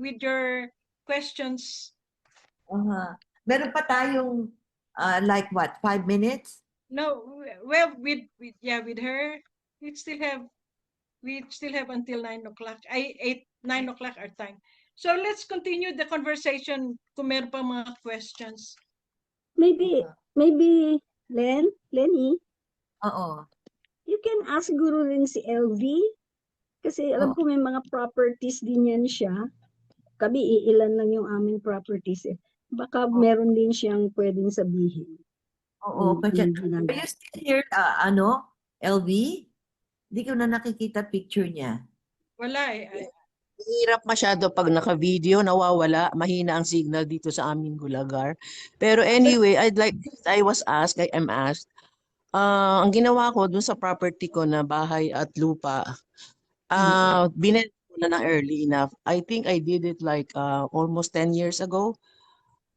with your questions. Meron pa tayong like what, 5 minutes? No, well, with her, we still have until 9 o'clock. 9 o'clock our time. So let's continue the conversation kung meron pa mga questions. Maybe Lenny, Oo. you can ask siguro rin si LV kasi alam ko may mga properties din yan siya. Kami iilan lang yung aming properties eh. Baka meron din siyang pwedeng sabihin. Oo, kasi are you still here, LV? Hindi ko na nakikita picture niya. Wala eh. Hirap masyado pag naka-video, nawawala, mahina ang signal dito sa aming Gulagar. Pero anyway, I am asked, ang ginawa ko dun sa property ko na bahay at lupa, binenta ko na early enough. I think I did it like almost 10 years ago.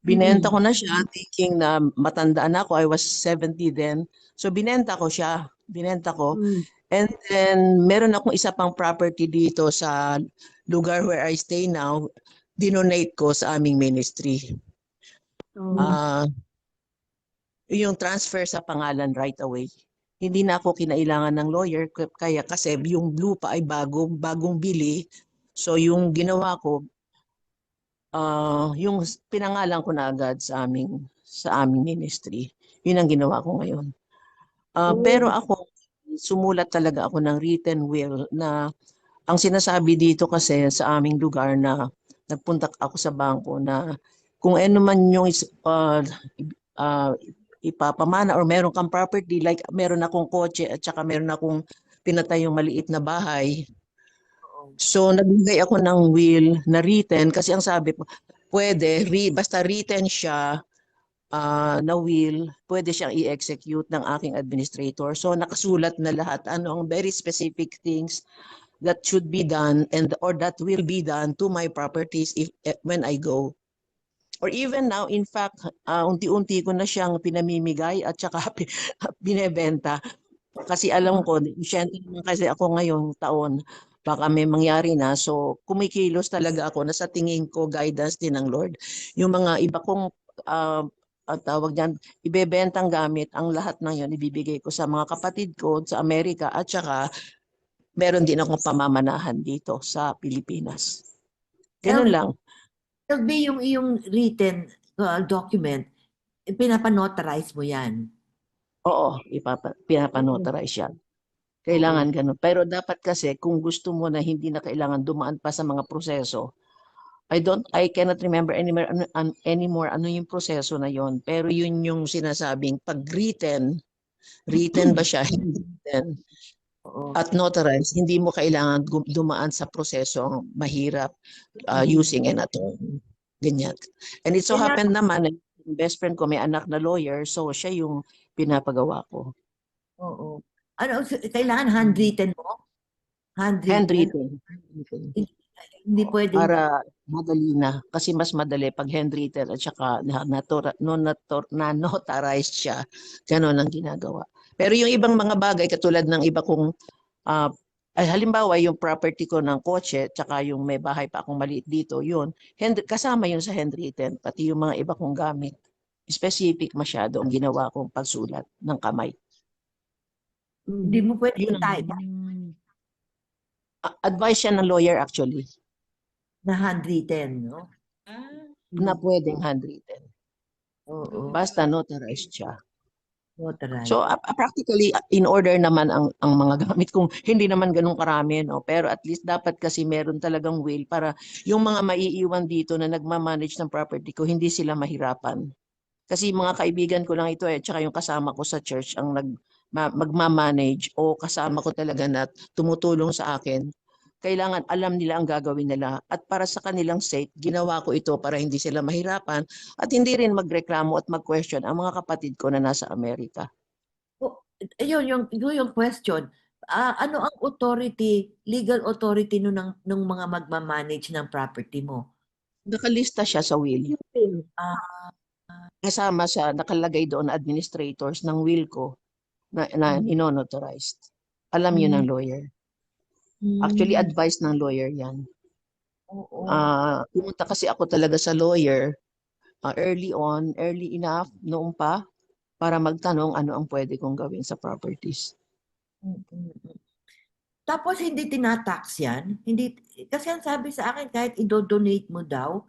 Binenta ko na siya thinking na matandaan ako. I was 70 then. So binenta ko siya. And then meron akong isa pang property dito sa lugar where I stay now. Dinonate ko sa aming ministry. Yung transfer sa pangalan right away. Hindi na ako kinailangan ng lawyer kasi yung lupa ay bagong bili. So yung ginawa ko, yung pinangalan ko na agad sa aming ministry. Yun ang ginawa ko ngayon. Pero ako, sumulat talaga ako ng written will na ang sinasabi dito kasi sa aming lugar na nagpunta ako sa bangko na kung ano man yung ipapamana or meron kang property like meron akong kotse at saka meron akong pinatayong maliit na bahay. So nagbigay ako ng will na written kasi ang sabi ko pwede basta written siya na will, pwede siyang i-execute ng aking administrator. So nakasulat na lahat ano ang very specific things that should be done or that will be done to my properties when I go. Or even now, in fact, unti-unti ko na siyang pinamimigay at saka binebenta. Kasi alam ko, siyempre naman kasi ako ngayong taon, baka may mangyari na. So, kumikilos talaga ako na sa tingin ko, guidance din ng Lord. Yung mga iba kong, tawag dyan, ibebentang gamit, ang lahat ng yun, ibibigay ko sa mga kapatid ko sa Amerika at saka meron din akong pamamanahan dito sa Pilipinas. Ganun lang. LV, yung iyong written document, pinapanotarize mo yan? Oo, pinapanotarize yan. Kailangan ganun. Pero dapat kasi kung gusto mo na hindi na kailangan dumaan pa sa mga proseso, I cannot remember anymore ano yung proseso na yon. Pero yun yung sinasabing pag written ba siya, written at notarized, hindi mo kailangan dumaan sa proseso ang mahirap using an attorney. Ganyan. And it so happened naman, yung best friend ko may anak na lawyer, so siya yung pinapagawa ko. Oo. Ano, kailangan handwritten mo? Handwritten. Hindi pwede. Para madali na. Kasi mas madali pag handwritten at saka na-notarized siya. Ganon ang ginagawa. Pero yung ibang mga bagay, katulad ng iba kong, halimbawa yung property ko ng kotse, tsaka yung may bahay pa akong maliit dito, yun, kasama yun sa handwritten, pati yung mga iba kong gamit. Specific masyado ang ginawa kong pagsulat ng kamay. Hindi mo pwede i-type. Advice siya ng lawyer actually. Na handwritten, no? Na pwedeng handwritten. Oo. Basta notarized siya. Notarized. So practically in order naman ang mga gamit kung hindi naman ganun karami, no? Pero at least dapat kasi meron talagang will para yung mga maiiwan dito na nagmamanage ng property ko hindi sila mahirapan. Kasi mga kaibigan ko lang ito tsaka yung kasama ko sa church ang magmamanage o kasama ko talaga na tumutulong sa akin. Kailangan alam nila ang gagawin nila at para sa kanilang sake, ginawa ko ito para hindi sila mahirapan at hindi rin magreklamo at mag-question ang mga kapatid ko na nasa Amerika. Yun yung question. Ano ang legal authority ng mga magmamanage ng property mo? Nakalista siya sa will. Kasama siya, nakalagay doon administrators ng will ko na inonotarized. Alam yun ng lawyer. Actually, advice ng lawyer yan. Oo. Pumunta kasi ako talaga sa lawyer early enough noon pa para magtanong ano ang pwede kong gawin sa properties. Mm, mm. Tapos hindi tinatax yan. Hindi, kasi ang sabi sa akin, kahit i-donate mo daw,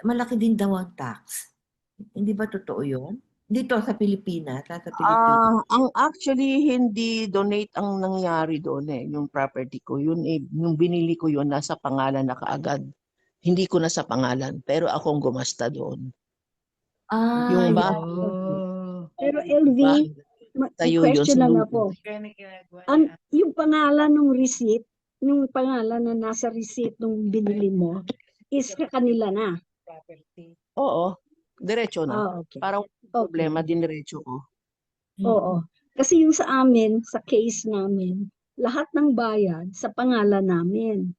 malaki din daw ang tax. Hindi ba totoo yun? Dito sa Pilipinas, sa Pilipinas. Ang actually hindi donate ang nangyari doon yung property ko. Yung binili ko yun nasa pangalan na kaagad. Hindi ko na sa pangalan, pero akong gumasta doon. Yung yeah. bahay, Oh. Pero LV, bahay may tayo yun question sa lang lupa. ako. Yung pangalan ng receipt, yung pangalan na nasa receipt nung binili mo, is ka kanila na. Oo, diretso na. Okay. Para walang problema, diniretso ko. Oo. Kasi yung sa amin, sa case namin, lahat ng bayad sa pangalan namin.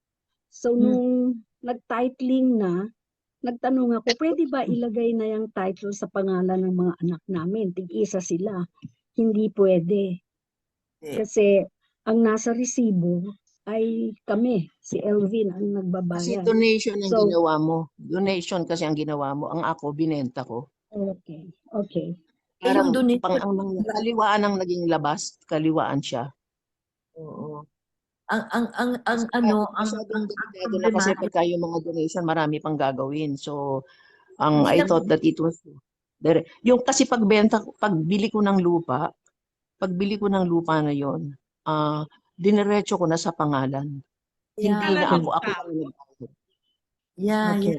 So, nung nag-titling na, nagtanong ako, pwede ba ilagay na yung title sa pangalan ng mga anak namin? Tig-isa sila. Hindi pwede. Kasi ang nasa resibo ay kami, si Elvin ang Kasi nagbabayad. donation ang So- ginawa mo. Donation kasi ang ginawa mo. Ang ako, binenta ko. Okay. Okay. Parang yung donation, kaliwaan ang naging labas, kaliwaan siya. oo. Ang Masyadong delikado na kasi problema, pagka yung mga donation, marami pang gagawin. So, I Hindi thought that it was yung kasi pagbili ko ng lupa na yon, diniretso ko na sa pangalan. Hindi yeah, na Pangalan ako ng lang tao. nagbayad. yeah, Okay.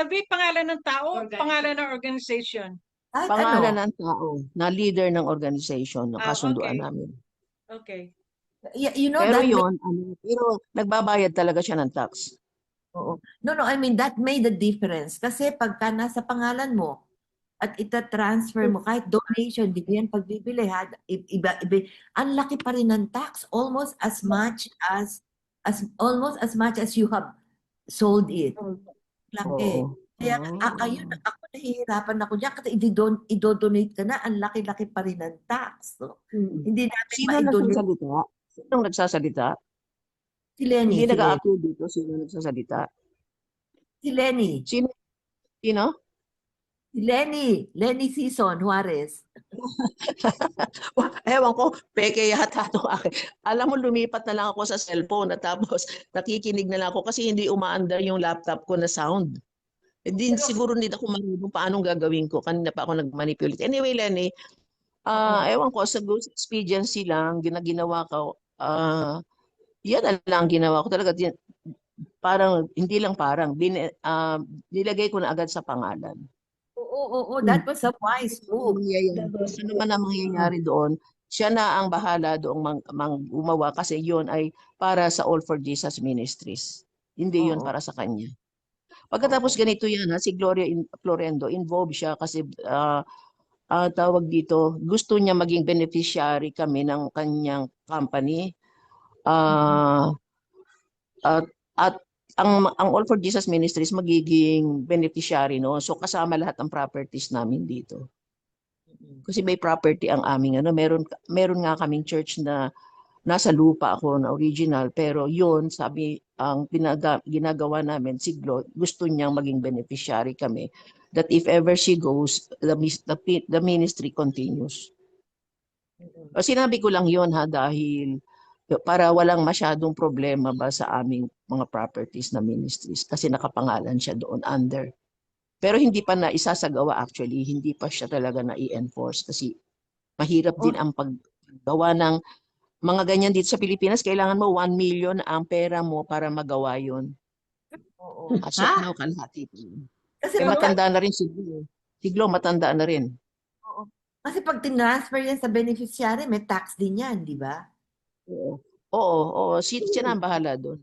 LV, pangalan ng tao, pangalan ng organization. Kahit Pangalan ano, ng tao na leader ng organization na kasunduan Okay. namin. Okay. you know, Pero that yon, pero nagbabayad talaga siya ng tax. oo. No, I mean, that made a difference. Kasi pagka nasa pangalan mo at ita-transfer mo, kahit donation, di ba yan pagbibili, ang laki pa rin ng tax, almost as much as you have sold it. Laki. Oo. Kaya ayun, ako nahihirapan ako diyan kasi i-donate ka na, ang laki-laki pa rin ng tax. No? Hindi namin Sino ma-donate. nagsasalita? Sinong nagsasalita? Si Lenny, Hindi si Lenny. nag-a-appeal dito. Sino nagsasalita? Si Lenny. Sino? Sino? Si Lenny Sison Juarez. Ewan ko, peke yata ito akin. Alam mo, lumipat na lang ako sa cellphone at tapos nakikinig na lang ako kasi hindi umaandar yung laptop ko na sound. Hindi siguro hindi ako marunong paanong gagawin ko. Kanina pa ako nag-manipulate. Anyway, Lenny, ewan ko, sa ghost expediency lang, ginawa ko, yan na lang ginawa ko talaga. Parang, hindi lang parang, nilagay ko na agad sa pangalan. Oo, that was a wise move. Ano man ang mangyayari doon, siya na ang bahala doong gumawa kasi yun ay para sa All for Jesus Ministries. Hindi yun Oo. para sa kanya. Pagkatapos ganito yan, si Gloria Florendo, involved siya kasi tawag dito, gusto niya maging beneficiary kami ng kanyang company. At ang All for Jesus Ministries magiging beneficiary, no? So kasama lahat ng properties namin dito. Kasi may property ang aming meron nga kaming church na nasa lupa ako na original, pero yun sabi ang ginagawa namin, si Glo, gusto niyang maging beneficiary kami, that if ever she goes, the ministry continues. Sinabi ko lang yun dahil para walang masyadong problema ba sa aming mga properties na ministries kasi nakapangalan siya doon under. Pero hindi pa na isasagawa actually, hindi pa siya talaga na i-enforce kasi mahirap din ang paggawa ng mga ganyan dito sa Pilipinas. Kailangan mo 1 million ang pera mo para magawa yun. Oo. At siya now kalahati. Kasi Matanda na rin si Glo. Si Glo matanda na rin. Kasi pag tinransfer yan sa beneficiary, may tax din yan, di ba? Oo. Siya na ang bahala doon.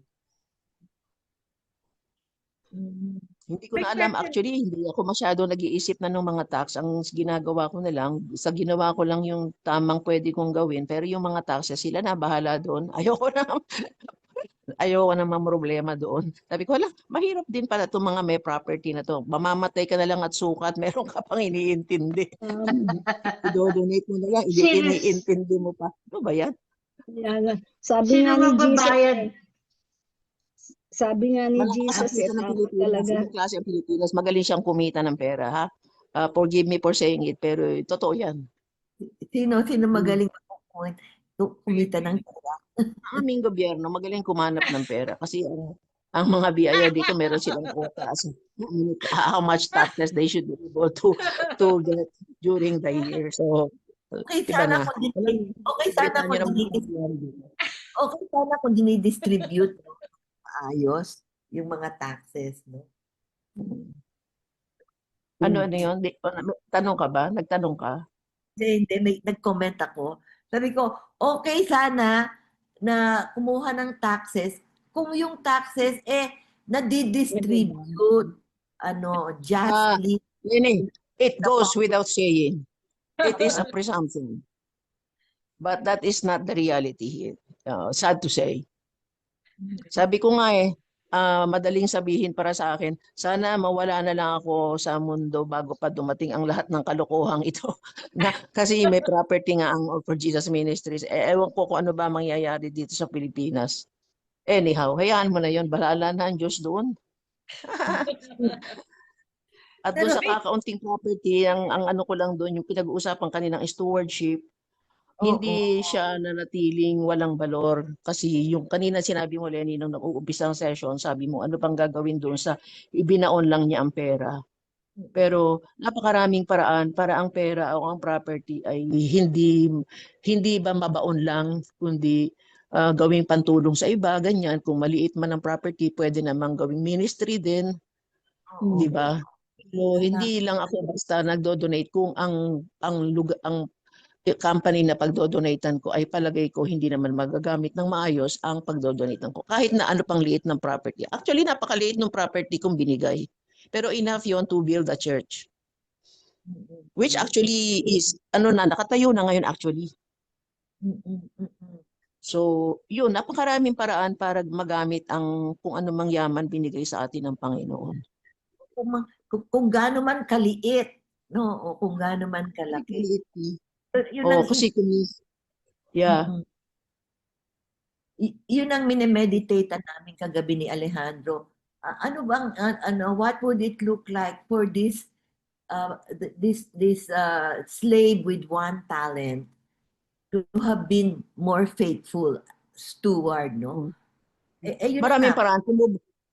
Hindi ko na alam. Actually, hindi ako masyado nag-iisip na ng mga tax. Ang ginagawa ko na lang, ginawa ko lang yung tamang pwede kong gawin. Pero yung mga taxes, sila na bahala doon. Ayoko namang problema doon. Sabi ko, mahirap din pala itong mga may property na to. Mamamatay ka na lang at sukat, meron ka pang iniintindi. I-donate mo na lang, iniintindi mo pa. Ano ba yan? Sabi nga ni Jesus, Sabi nga ni Malakas ang Jesus, kita ng Pilipinas. talaga, Ibang klase ang Pilipinas. Magaling siyang kumita ng pera, ha? Forgive me for saying it, pero totoo yan. Sino Mm. magaling kumita ng pera? Ang aming gobyerno, magaling kumanap ng pera. Kasi ang mga biyaya dito, meron silang quota as how much taxes they should be able to get during the year. So, Okay iba sana na. kung Okay sana kung dinidistribute maayos yung mga taxes, no? Ano yun? Tanong ka ba? Nagtanong ka? Hindi, may nag-comment ako. Sabi ko, okay sana na kumuha ng taxes kung yung taxes nadidistribute justly. Lenny, it goes without saying. It is a presumption. But that is not the reality here. Sad to say. Sabi ko nga madaling sabihin para sa akin, sana mawala na lang ako sa mundo bago pa dumating ang lahat ng kalokohang ito. Kasi may property nga ang All for Jesus Ministries. Ewan ko kung ano ba mangyayari dito sa Pilipinas. Anyhow, hayaan mo na yon, bahala na ang Diyos doon. At doon sa kakaunting property, ang ano ko lang doon, yung pinag-uusapan kaninang stewardship, hindi siya nanatiling walang balor. Kasi yung kanina sinabi mo, Lenny, nung nag-uumpisa ang session, sabi mo, ano bang gagawin doon sa ibinaon lang niya ang pera. Pero napakaraming paraan para ang pera o ang property ay hindi ba mabaon lang, kundi gawing pantulong sa iba, ganyan. Kung maliit man ang property, pwede namang gawing ministry din. Di ba? So, hindi lang ako basta nagdo-donate kung ang company na pagdodonatean ko ay palagay ko hindi naman magagamit ng maayos ang pagdodonatean ko. Kahit na ano pang liit ng property. Actually, napakaliit ng property kong binigay. Pero enough yon to build a church. Which actually is, nakatayo na ngayon actually. So, yun, napakaraming paraan para magamit ang kung ano mang yaman binigay sa atin ng Panginoon. Kung gaano man kaliit, no? O kung gaano man kalaki. Kasi yun ang minemeditate namin kagabi ni Alejandro. What would it look like for this slave with one talent to have been more faithful steward, no? Yun Maraming paraan.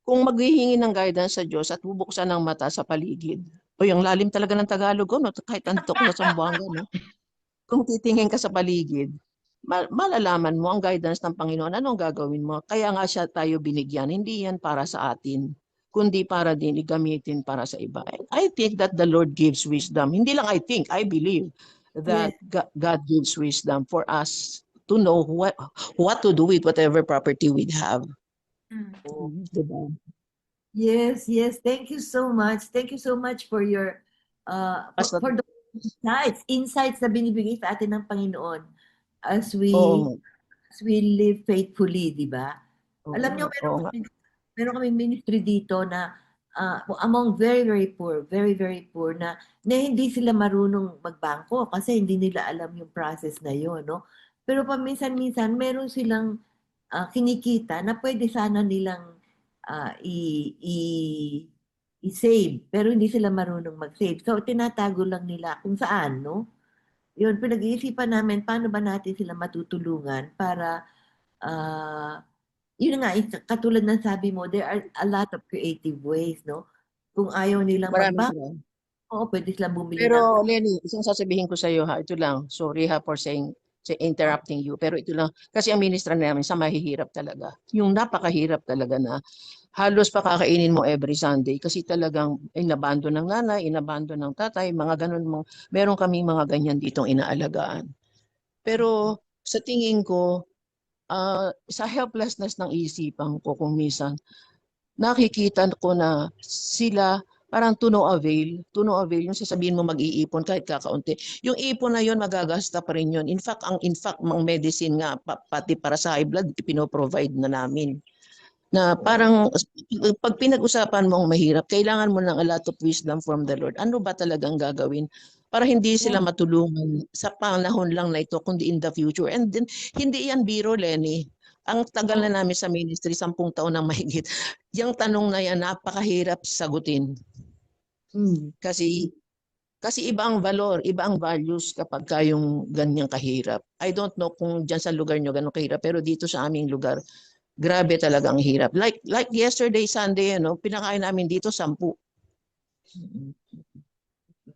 Kung maghihingi ng guidance sa Diyos at bubuksan ng mata sa paligid. O yung lalim talaga ng Tagalog, no? Kahit antok na Sambuanga, no? Kung titingin ka sa paligid, malalaman mo ang guidance ng Panginoon. Anong gagawin mo? Kaya nga siya tayo binigyan. Hindi yan para sa atin, kundi para din igamitin para sa iba. I think that the Lord gives wisdom. Hindi lang I think, I believe that God gives wisdom for us to know what to do with whatever property we have. Diba? Yes. Thank you so much. Thank you so much for your for the insights na binibigay sa atin ng Panginoon as we live faithfully, di ba? Alam niyo, meron kami ministry dito na among very, very poor, na hindi sila marunong magbangko kasi hindi nila alam yung process na yun, no? Pero paminsan-minsan, meron silang kinikita na pwede sana nilang i-save, pero hindi sila marunong mag-save. So, tinatago lang nila kung saan, no? Yun, pinag-iisipan namin, paano ba natin sila matutulungan para, yun nga, katulad ng sabi mo, there are a lot of creative ways, no? Kung ayaw nilang magbangko, pwede silang bumili Pero Lenny, isang sasabihin ko sa iyo ha, ito lang, sorry ha for interrupting you, pero ito lang, kasi ang ministra namin sa mahihirap talaga. Yung napakahirap talaga na halos pakakainin mo every Sunday kasi talagang inabando ng nanay, inabando ng tatay, mga ganun, meron kami mga ganyan ditong inaalagaan. Pero sa tingin ko, sa helplessness ng isipan ko kung minsan, nakikita ko na sila parang to no avail, yung sasabihin mo mag-iipon kahit kakaunti. Yung ipon na yun, magagasta pa rin yun. In fact, mga medicine nga, pati para sa high blood, pinoprovide na namin. Na parang, pag pinag-usapan mong mahirap, kailangan mo ng a lot of wisdom from the Lord. Ano ba talagang gagawin? Para hindi sila matulungan sa panahon lang na ito, kundi in the future. And then, hindi yan biro, Lenny. Ang tagal na namin sa ministry, 10 taon nang mahigit. Yung tanong na yan, napakahirap sagutin. Kasi iba ang valor, iba ang values kapag yung ganyang kahirap. I don't know kung dyan sa lugar nyo gano'ng kahirap, pero dito sa aming lugar, grabe talaga ang hirap. Like yesterday, Sunday, pinakain namin dito 10.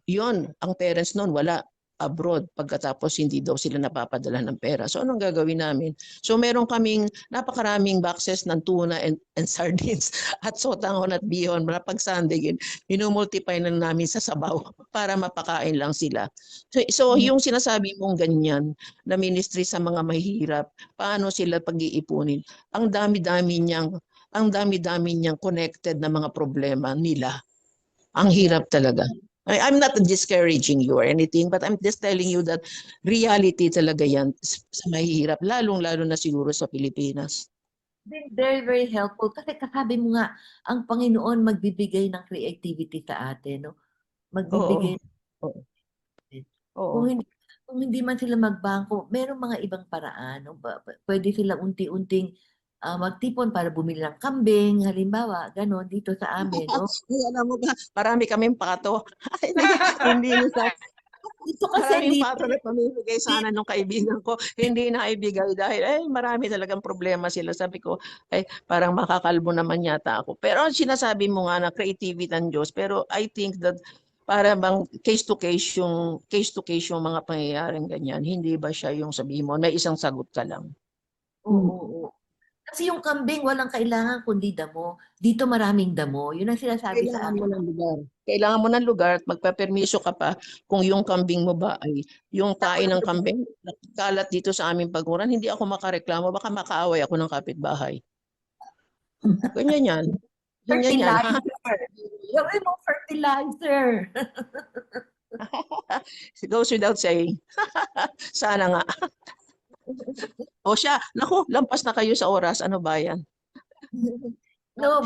Yun, ang parents noon wala, abroad, pagkatapos hindi daw sila napapadala ng pera. So anong gagawin namin? So meron kaming napakaraming boxes ng tuna and sardines at sotanghon at bihon. Pag Sunday, minumultiply na namin sa sabaw para mapakain lang sila. So yung sinasabi mong ganyan na ministry sa mga mahihirap, paano sila pag-iipunin? Ang dami-dami niyang connected na mga problema nila. Ang hirap talaga. I'm not discouraging you or anything, but I'm just telling you that reality talaga yan sa mahihirap, lalong-lalo na siguro sa Pilipinas. Very, very helpful. Kasi kasabi mo nga, ang Panginoon magbibigay ng creativity sa atin, no? Magbibigay. Oo. Kung hindi man sila magbangko, merong mga ibang paraan. No? Pwede sila unti-unting magtipon para bumili ng kambing, halimbawa, gano'n, dito sa amin. No? Alam mo ba, marami kaming pato. Hindi sa Dito kasi maraming dito, pato na pamimigay sana nung kaibigan ko. Hindi na ibigay dahil marami talagang problema sila. Sabi ko, parang makakalbo naman yata ako. Pero ang sinasabi mo nga na creativity ng Diyos, pero I think that para bang case to case yung mga pangyayaring ganyan. Hindi ba siya yung sabihin mo, may isang sagot ka lang. oo. Kasi yung kambing, walang kailangan kundi damo. Dito maraming damo. Yun ang sinasabi sa Kailangan mo amin. ng lugar. Kailangan mo ng lugar at magpapermiso ka pa kung yung kambing mo ba ay yung tae ng kambing kalat dito sa aming paguran. Hindi ako makareklamo. Baka makaaway ako ng kapitbahay. Ganyan yan. Ganyan yan. Fertilizer. Gawin mo fertilizer. It goes without saying. Sana nga. O siya, naku, lampas na kayo sa oras. Ano ba yan? No,